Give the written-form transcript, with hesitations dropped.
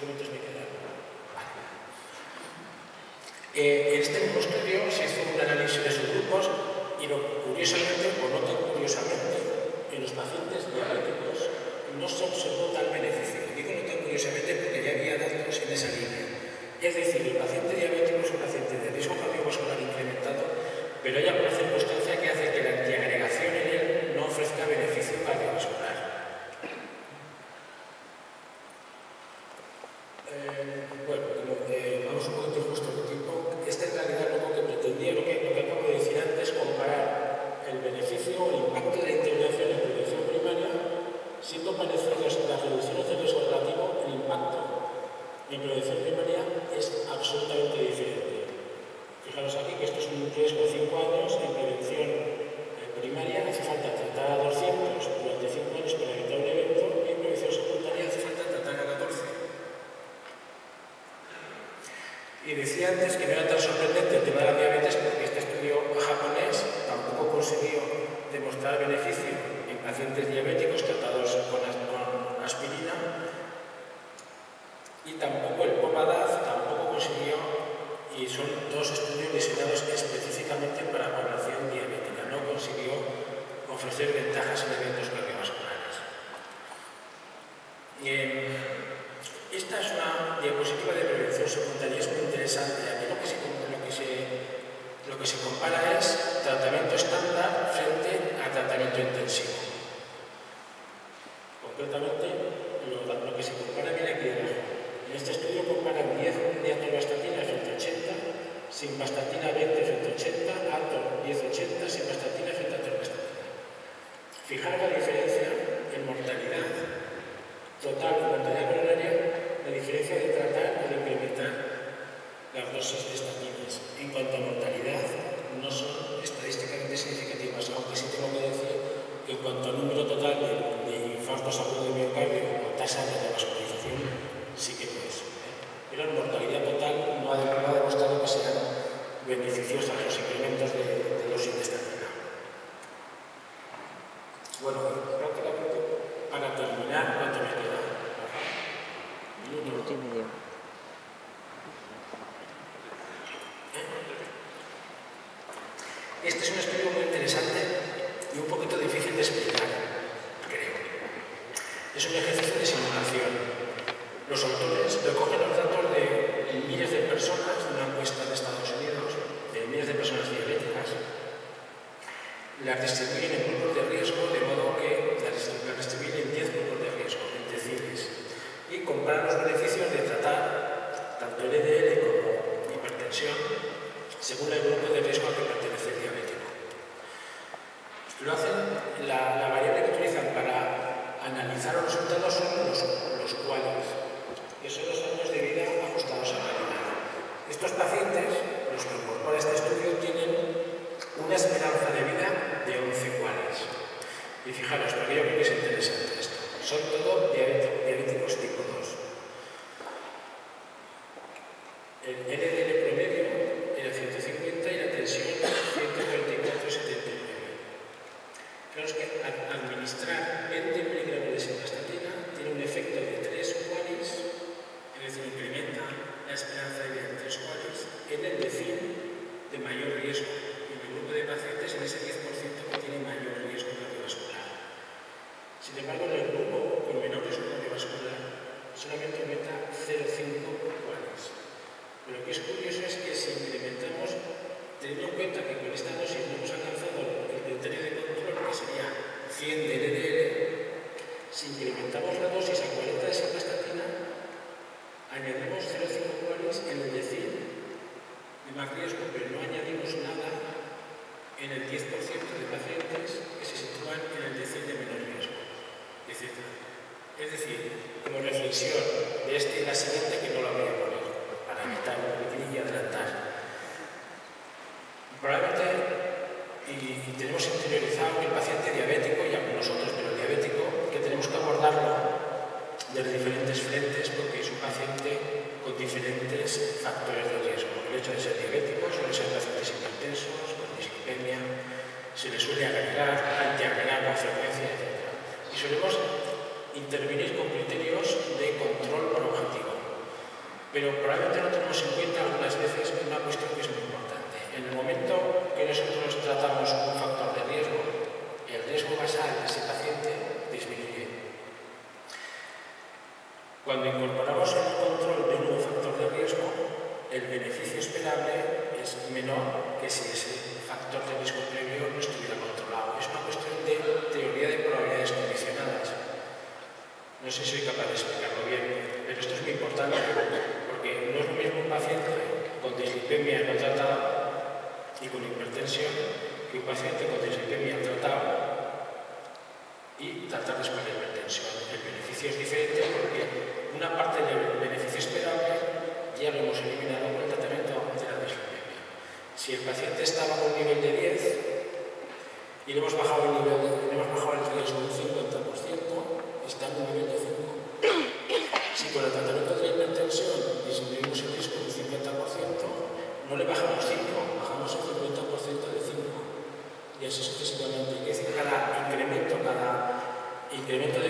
minutos me quedan. En este mismo estudio se hizo un análisis de subgrupos y curiosamente, o no tan curiosamente, en los pacientes diabéticos no se observó tal beneficio. Digo no tan curiosamente porque ya había datos en esa línea. Es decir, el paciente diabético es un paciente de riesgo cardiovascular incrementado, pero hay alguna circunstancia que hace que la antiagregación en él no ofrezca beneficio cardiovascular. Vamos un poquito justo de tiempo. Esta en realidad lo que pretendía, lo que acabo de decir antes, comparar el beneficio o el impacto de la intervención en prevención primaria, siendo parecidos las reducciones de riesgo relativo, el impacto en prevención primaria es absolutamente diferente. Fijaros aquí que esto es un riesgo de 5 años, en prevención primaria hace falta tratar a 200 durante 5 años para evitar un evento, y en prevención secundaria hace falta tratar a 14. Y decía antes que no era tan sorprendente el tema de la diabetes porque este estudio japonés tampoco consiguió demostrar beneficio en pacientes diabéticos tratados con aspirina, y tampoco el POMADAZ tampoco consiguió, y son dos estudios diseñados específicamente para población diabética, no consiguió ofrecer ventajas en eventos cardiovasculares. Esta es una diapositiva de prevención secundaria, es muy interesante. Aquí lo que se compara es tratamiento estándar frente a tratamiento intensivo. Concretamente, lo que se compara viene aquí abajo. En este estudio comparan 10 de atorvastatina frente a 80, simvastatina 20 frente a 80, ator 10-80, simvastatina frente a atorvastatina. Fijaros la diferencia en mortalidad total y mortalidad coronaria, la diferencia de tratar o de incrementar las dosis de estatinas. En cuanto a mortalidad, no son estadísticamente significativas, aunque sí tengo que decir que en cuanto al número total de infartos agudos de miocardio o tasa de revascularización, sí que lo es. Pero en mortalidad total no ha demostrado que sean beneficiosas los incrementos de dosis de estatina. Bueno, prácticamente para terminar, ¿cuánto me queda? Minuto y medio. Este es un estudio muy interesante y un poquito difícil de explicar, creo. Es un ejercicio de simulación. Los autores recogen los datos de miles de personas de una encuesta de Estados Unidos, de miles de personas diabéticas, las distribuyen en grupos de riesgo, de modo que las distribuyen en 10 grupos de riesgo, en deciles, y comparan los beneficios de tratar tanto LDL como hipertensión según el grupo de riesgo al que pertenece el diabético. Lo hacen, la variable que utilizan para analizar los resultados son los cuales, que son los años de vida ajustados a la realidad. Estos pacientes, los que incorpora este estudio, tienen una esperanza de vida de 11 cuales. Y fijaros, porque yo creo que es interesante esto. Son todos diabéticos tipo 2. El LDL promedio era 150 y la tensión 144/79. Fijaros que administrar 20 miligramos de simvastatina tiene un efecto de 3 cuales, es decir, incrementa la esperanza de vida en 3 cuales, en el decil de mayor riesgo, en el grupo de pacientes en ese 10% que tiene mayor riesgo cardiovascular. Sin embargo, en el grupo con menor riesgo cardiovascular solamente aumenta 0,5 cuales. Pero lo que es curioso es que si incrementamos, teniendo en cuenta que con esta dosis no hemos alcanzado el criterio de control, que sería 100 de LDL, si incrementamos la dosis a 40 de simvastatina, añadimos 0,5 cuales en el decil de más riesgo, pero no añadimos nada en el 10% de pacientes que se sitúan en el decil de menor riesgo, etc. Es decir, como reflexión de este y la siguiente, que no la voy a poner para evitar y adelantar. Probablemente, y tenemos interiorizado que el paciente diabético, y aún nosotros, pero el diabético, que tenemos que abordarlo desde diferentes frentes porque es un paciente con diferentes factores de riesgo. El hecho de ser diabético, suelen ser pacientes hipertensos, con dislipemia, se les suele agregar, antiagregar con frecuencia, etc. Y solemos intervenir con criterios de control por objetivo. pero probablemente no tenemos en cuenta algunas veces una cuestión que es muy importante. En el momento que nosotros tratamos un factor de riesgo, el riesgo basal de ese paciente disminuye. Cuando incorporamos el control de un nuevo factor de riesgo, el beneficio esperable es menor que si ese factor de riesgo previo no estuviera controlado. Es una cuestión de teoría de probabilidades condicionadas. No sé si soy capaz de explicarlo bien, pero esto es muy importante porque no es lo mismo un paciente con dislipemia no tratada y con hipertensión que un paciente con dislipemia tratado y tratar después de hipertensión. El beneficio es diferente porque una parte del beneficio esperable ya lo hemos eliminado con el tratamiento de la dislipemia. Si el paciente estaba con un nivel de 10 y le hemos bajado el riesgo un 50%, está en un nivel de 5. Si con el tratamiento de la hipertensión disminuimos el riesgo un 50%, no le bajamos 5, bajamos el 50% de 5. Y así sucesivamente. Es decir, cada incremento de